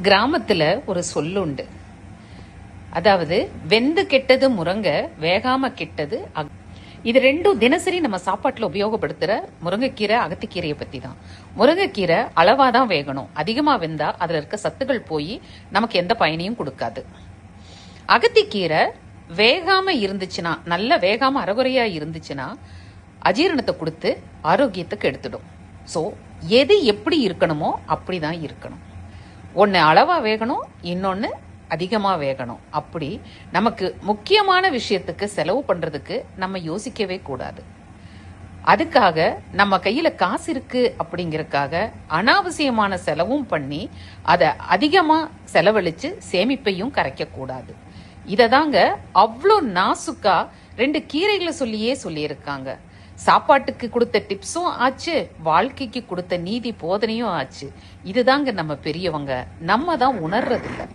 கிராமத்துல ஒரு சொல்லுண்டு. அதாவது வெந்து கெட்டது முருங்க, வேகாம கெட்டது இது ரெண்டும் தினசரி நம்ம சாப்பாட்டுல உபயோகப்படுத்துற முருங்கைக்கீரை, அகத்திக்கீரையை பத்தி தான். முருங்கைக்கீரை அளவா தான் வேகணும். அதிகமா வெந்தா அதுல இருக்க சத்துக்கள் போய் நமக்கு எந்த பயனையும் கொடுக்காது. அகத்திக்கீரை வேகாம இருந்துச்சுன்னா, நல்ல வேகாம அரைகுறையா இருந்துச்சுன்னா அஜீரணத்தை கொடுத்து ஆரோக்கியத்துக்கு எடுத்துடும். ஸோ எது எப்படி இருக்கணுமோ அப்படிதான் இருக்கணும். ஒன்று அளவா வேகணும், இன்னொன்று அதிகமாக வேகணும். அப்படி நமக்கு முக்கியமான விஷயத்துக்கு செலவு பண்ணுறதுக்கு நம்ம யோசிக்கவே கூடாது. அதுக்காக நம்ம கையில் காசு இருக்கு அப்படிங்கறக்காக அனாவசியமான செலவும் பண்ணி அதை அதிகமாக செலவழித்து சேமிப்பையும் கரைக்க கூடாது. இதை தாங்க அவ்வளோ நாசுக்கா 2 கீரைகளை சொல்லியே சொல்லியிருக்காங்க. சாப்பாட்டுக்கு கொடுத்த டிப்ஸும் ஆச்சு, வாழ்க்கைக்கு கொடுத்த நீதி போதனையும் ஆச்சு. இதுதாங்க நம்ம பெரியவங்க, நம்ம தான் உணர்றதில்லை.